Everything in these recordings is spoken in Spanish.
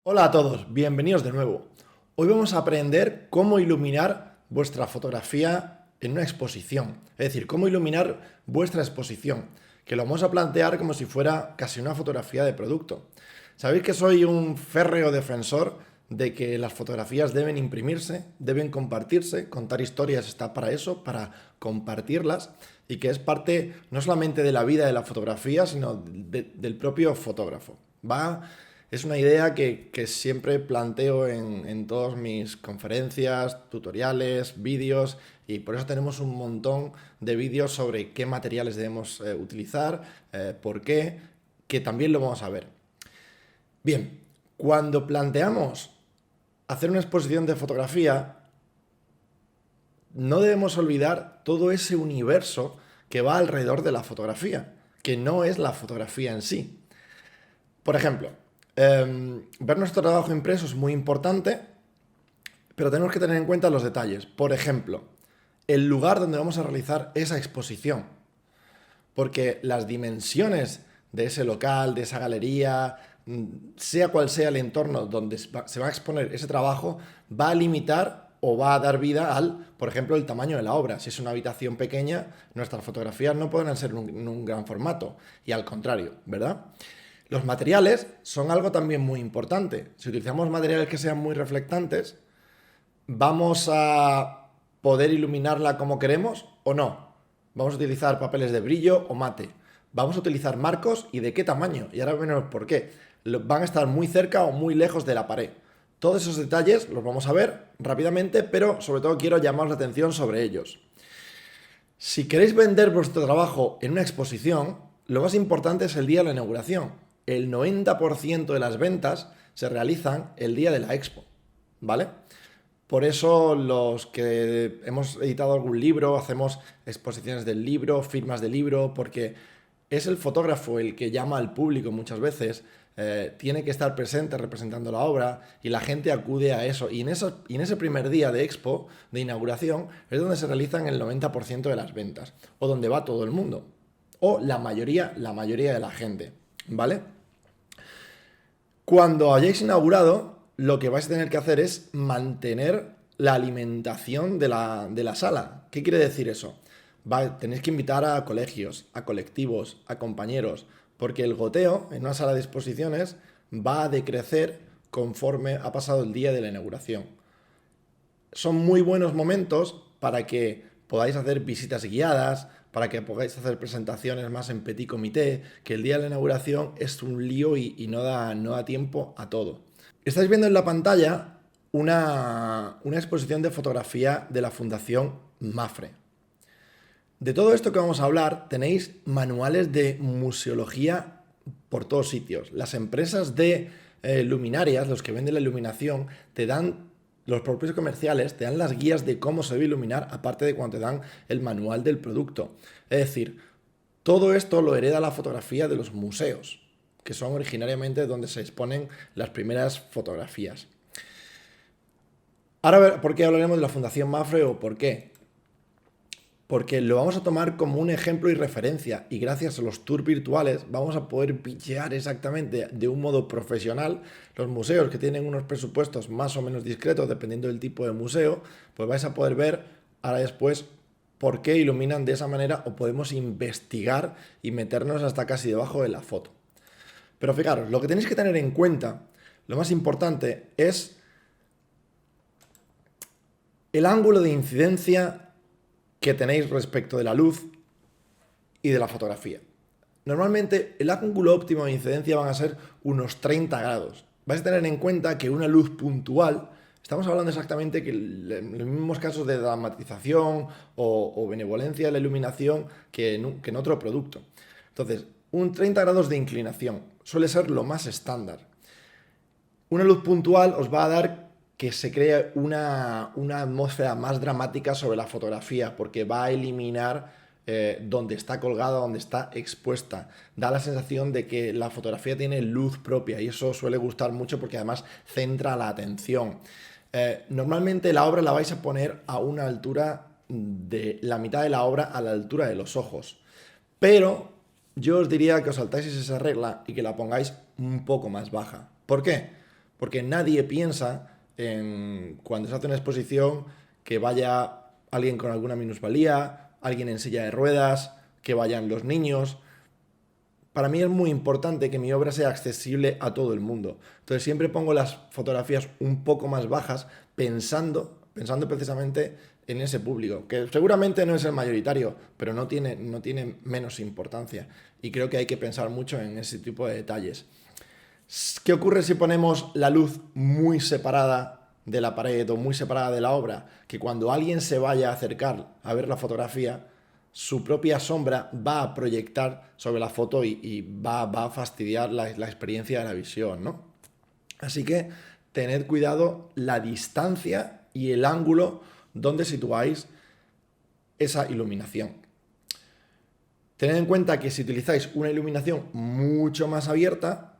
Hola a todos, bienvenidos de nuevo. Hoy vamos a aprender cómo iluminar vuestra fotografía en una exposición, es decir, cómo iluminar vuestra exposición, que lo vamos a plantear como si fuera casi una fotografía de producto. Sabéis que soy un férreo defensor de que las fotografías deben imprimirse, deben compartirse, contar historias está para eso, para compartirlas, y que es parte no solamente de la vida de la fotografía, sino del propio fotógrafo. Es una idea que siempre planteo en todas mis conferencias, tutoriales, vídeos, y por eso tenemos un montón de vídeos sobre qué materiales debemos utilizar, por qué, que también lo vamos a ver. Bien, cuando planteamos hacer una exposición de fotografía, no debemos olvidar todo ese universo que va alrededor de la fotografía, que no es la fotografía en sí. Por ejemplo, ver nuestro trabajo impreso es muy importante, pero tenemos que tener en cuenta los detalles. Por ejemplo, el lugar donde vamos a realizar esa exposición, porque las dimensiones de ese local, de esa galería, sea cual sea el entorno donde se va a exponer ese trabajo, va a limitar o va a dar vida al, por ejemplo, el tamaño de la obra. Si es una habitación pequeña, nuestras fotografías no podrán ser en un gran formato, y al contrario, ¿verdad? Los materiales son algo también muy importante. Si utilizamos materiales que sean muy reflectantes, ¿vamos a poder iluminarla como queremos o no? ¿Vamos a utilizar papeles de brillo o mate? ¿Vamos a utilizar marcos y de qué tamaño? Y ahora veremos por qué. Van a estar muy cerca o muy lejos de la pared. Todos esos detalles los vamos a ver rápidamente, pero sobre todo quiero llamar la atención sobre ellos. Si queréis vender vuestro trabajo en una exposición, lo más importante es el día de la inauguración. El 90% de las ventas se realizan el día de la expo, ¿vale? Por eso los que hemos editado algún libro, hacemos exposiciones del libro, firmas del libro, porque es el fotógrafo el que llama al público muchas veces, tiene que estar presente representando la obra y la gente acude a eso. Y en ese primer día de expo, de inauguración, es donde se realizan el 90% de las ventas, o donde va todo el mundo, o la mayoría de la gente, ¿vale? Cuando hayáis inaugurado, lo que vais a tener que hacer es mantener la alimentación de la sala. ¿Qué quiere decir eso? Tenéis que invitar a colegios, a colectivos, a compañeros, porque el goteo en una sala de exposiciones va a decrecer conforme ha pasado el día de la inauguración. Son muy buenos momentos para que podáis hacer visitas guiadas, para que podáis hacer presentaciones más en petit comité, que el día de la inauguración es un lío y no da tiempo a todo. Estáis viendo en la pantalla una exposición de fotografía de la Fundación Mafre. De todo esto que vamos a hablar, tenéis manuales de museología por todos sitios. Las empresas de luminarias, los que venden la iluminación, los propios comerciales te dan las guías de cómo se debe iluminar, aparte de cuando te dan el manual del producto. Es decir, todo esto lo hereda la fotografía de los museos, que son originariamente donde se exponen las primeras fotografías. Ahora, ¿por qué hablaremos de la Fundación Mafre o por qué? Porque lo vamos a tomar como un ejemplo y referencia, y gracias a los tours virtuales vamos a poder bichear exactamente de un modo profesional los museos que tienen unos presupuestos más o menos discretos dependiendo del tipo de museo, pues vais a poder ver ahora después por qué iluminan de esa manera, o podemos investigar y meternos hasta casi debajo de la foto. Pero fijaros, lo que tenéis que tener en cuenta, lo más importante, es el ángulo de incidencia que tenéis respecto de la luz y de la fotografía. Normalmente el ángulo óptimo de incidencia van a ser unos 30 grados. Vais a tener en cuenta que una luz puntual, estamos hablando exactamente que en los mismos casos de dramatización o benevolencia de la iluminación que en otro producto. Entonces, un 30 grados de inclinación suele ser lo más estándar. Una luz puntual os va a dar que se cree una atmósfera más dramática sobre la fotografía, porque va a eliminar donde está colgada, donde está expuesta. Da la sensación de que la fotografía tiene luz propia, y eso suele gustar mucho porque además centra la atención. Normalmente la obra la vais a poner a una altura de la mitad de la obra, a la altura de los ojos. Pero yo os diría que os saltáis esa regla y que la pongáis un poco más baja. ¿Por qué? Porque nadie piensa en cuando se hace una exposición que vaya alguien con alguna minusvalía, alguien en silla de ruedas, que vayan los niños. Para mí es muy importante que mi obra sea accesible a todo el mundo. Entonces siempre pongo las fotografías un poco más bajas pensando precisamente en ese público, que seguramente no es el mayoritario, pero no tiene menos importancia. Y creo que hay que pensar mucho en ese tipo de detalles. ¿Qué ocurre si ponemos la luz muy separada de la pared o muy separada de la obra? Que cuando alguien se vaya a acercar a ver la fotografía, su propia sombra va a proyectar sobre la foto y va a fastidiar la experiencia de la visión, ¿no? Así que tened cuidado la distancia y el ángulo donde situáis esa iluminación. Tened en cuenta que si utilizáis una iluminación mucho más abierta,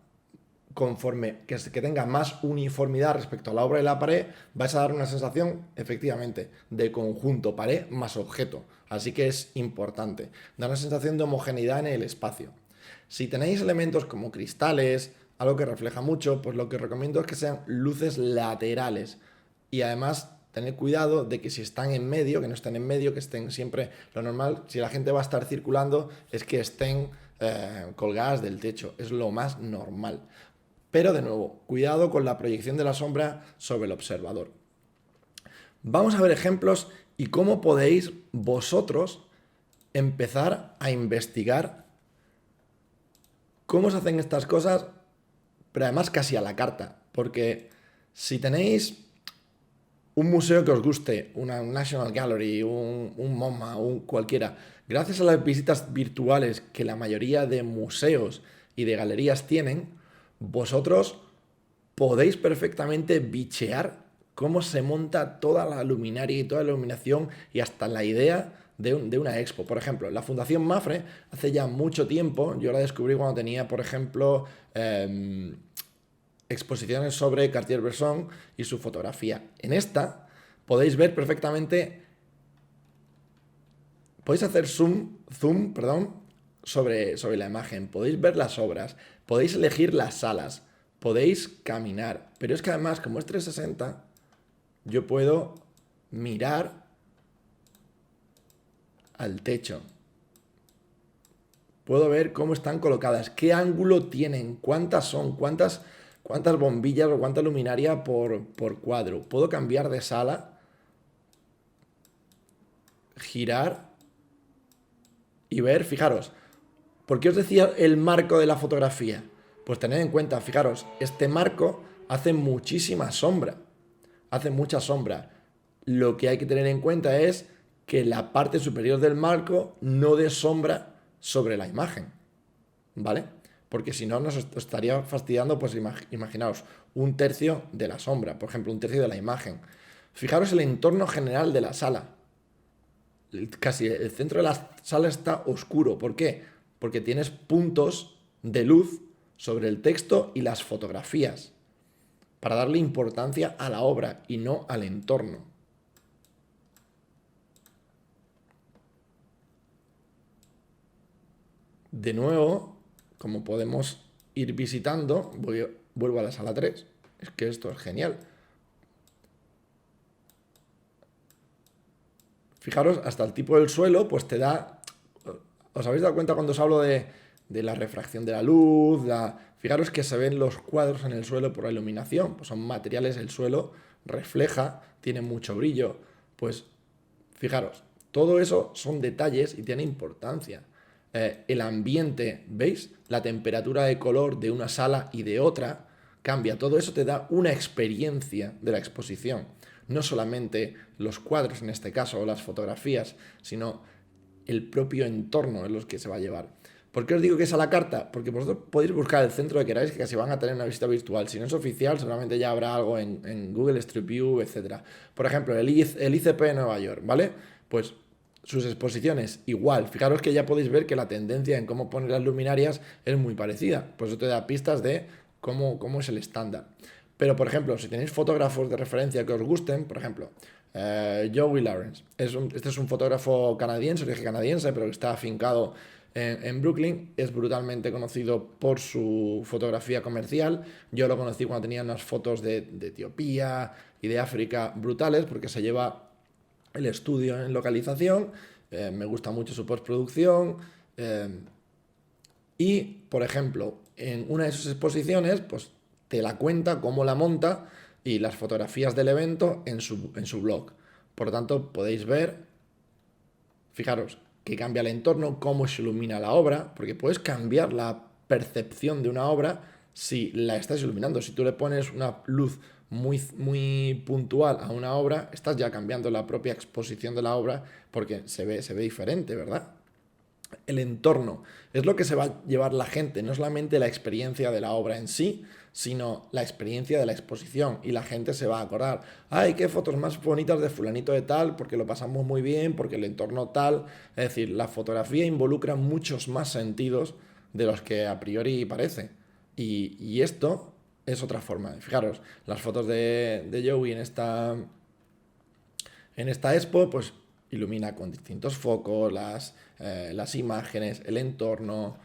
conforme que tenga más uniformidad respecto a la obra de la pared, vais a dar una sensación, efectivamente, de conjunto pared más objeto. Así que es importante. Da una sensación de homogeneidad en el espacio. Si tenéis elementos como cristales, algo que refleja mucho, pues lo que os recomiendo es que sean luces laterales. Y además, tener cuidado de que si están en medio, que no estén en medio, que estén siempre lo normal. Si la gente va a estar circulando, es que estén colgadas del techo. Es lo más normal. Pero de nuevo, cuidado con la proyección de la sombra sobre el observador. Vamos a ver ejemplos y cómo podéis vosotros empezar a investigar cómo se hacen estas cosas, pero además casi a la carta. Porque si tenéis un museo que os guste, una National Gallery, un MoMA, cualquiera, gracias a las visitas virtuales que la mayoría de museos y de galerías tienen, vosotros podéis perfectamente bichear cómo se monta toda la luminaria y toda la iluminación y hasta la idea de una expo. Por ejemplo, la Fundación Mafre, hace ya mucho tiempo, yo la descubrí cuando tenía, por ejemplo, exposiciones sobre Cartier-Bresson y su fotografía. En esta podéis ver perfectamente, podéis hacer zoom, sobre la imagen, podéis ver las obras, podéis elegir las salas, podéis caminar, pero es que además, como es 360, yo puedo mirar al techo. Puedo ver cómo están colocadas, qué ángulo tienen, cuántas son, cuántas bombillas o cuánta luminaria por cuadro. Puedo cambiar de sala, girar y ver, fijaros. ¿Por qué os decía el marco de la fotografía? Pues tened en cuenta, fijaros, este marco hace muchísima sombra. Hace mucha sombra. Lo que hay que tener en cuenta es que la parte superior del marco no dé sombra sobre la imagen. ¿Vale? Porque si no nos estaría fastidiando, pues imaginaos, un tercio de la sombra, por ejemplo, un tercio de la imagen. Fijaros el entorno general de la sala. Casi el centro de la sala está oscuro. ¿Por qué? Porque tienes puntos de luz sobre el texto y las fotografías para darle importancia a la obra y no al entorno. De nuevo, como podemos ir visitando, vuelvo a la sala 3. Es que esto es genial. Fijaros, hasta el tipo del suelo, pues te da... ¿Os habéis dado cuenta cuando os hablo de la refracción de la luz? Fijaros que se ven los cuadros en el suelo por la iluminación. Pues son materiales, el suelo refleja, tiene mucho brillo. Pues fijaros, todo eso son detalles y tiene importancia. El ambiente, ¿veis? La temperatura de color de una sala y de otra cambia. Todo eso te da una experiencia de la exposición. No solamente los cuadros en este caso o las fotografías, sino el propio entorno en los que se va a llevar. ¿Por qué os digo que es a la carta? Porque vosotros podéis buscar el centro que queráis, que casi van a tener una visita virtual. Si no es oficial, seguramente ya habrá algo en Google Street View, etc. Por ejemplo, el ICP de Nueva York, ¿vale? Pues sus exposiciones, igual. Fijaros que ya podéis ver que la tendencia en cómo poner las luminarias es muy parecida. Pues eso te da pistas de cómo es el estándar. Pero, por ejemplo, si tenéis fotógrafos de referencia que os gusten, por ejemplo, Joey Lawrence. Este es un fotógrafo canadiense, origen canadiense, pero que está afincado en Brooklyn, es brutalmente conocido por su fotografía comercial. Yo lo conocí cuando tenía unas fotos de Etiopía y de África brutales, porque se lleva el estudio en localización, me gusta mucho su postproducción, y, por ejemplo, en una de sus exposiciones, pues te la cuenta, cómo la monta y las fotografías del evento en su blog. Por lo tanto, podéis ver, fijaros, que cambia el entorno, cómo se ilumina la obra, porque puedes cambiar la percepción de una obra si la estás iluminando. Si tú le pones una luz muy puntual a una obra, estás ya cambiando la propia exposición de la obra porque se ve diferente, ¿verdad? El entorno es lo que se va a llevar la gente, no solamente la experiencia de la obra en sí, sino la experiencia de la exposición. Y la gente se va a acordar, ay, qué fotos más bonitas de fulanito de tal, porque lo pasamos muy bien, porque el entorno tal. Es decir, la fotografía involucra muchos más sentidos de los que a priori parece. Y esto es otra forma. Fijaros, las fotos de Joey en esta expo, pues ilumina con distintos focos, las imágenes, el entorno,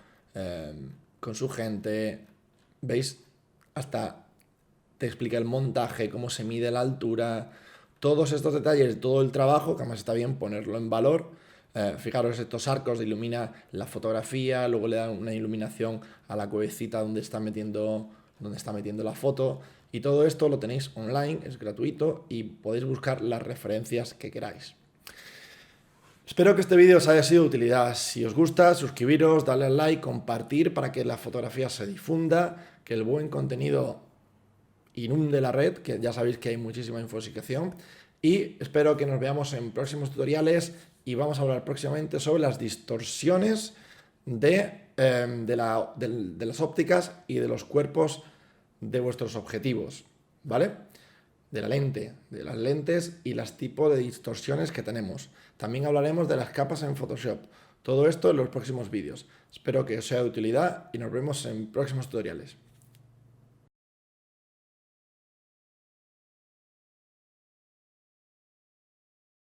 con su gente. ¿Veis? Hasta te explica el montaje, cómo se mide la altura, todos estos detalles, todo el trabajo, que además está bien ponerlo en valor. Fijaros, estos arcos ilumina la fotografía, luego le dan una iluminación a la cuevecita donde está metiendo la foto. Y todo esto lo tenéis online, es gratuito y podéis buscar las referencias que queráis. Espero que este vídeo os haya sido de utilidad. Si os gusta, suscribiros, darle al like, compartir para que la fotografía se difunda, que el buen contenido inunde la red, que ya sabéis que hay muchísima infoxicación. Y espero que nos veamos en próximos tutoriales y vamos a hablar próximamente sobre las distorsiones de las ópticas y de los cuerpos de vuestros objetivos, ¿vale? De la lente, de las lentes y los tipos de distorsiones que tenemos. También hablaremos de las capas en Photoshop. Todo esto en los próximos vídeos. Espero que os sea de utilidad y nos vemos en próximos tutoriales.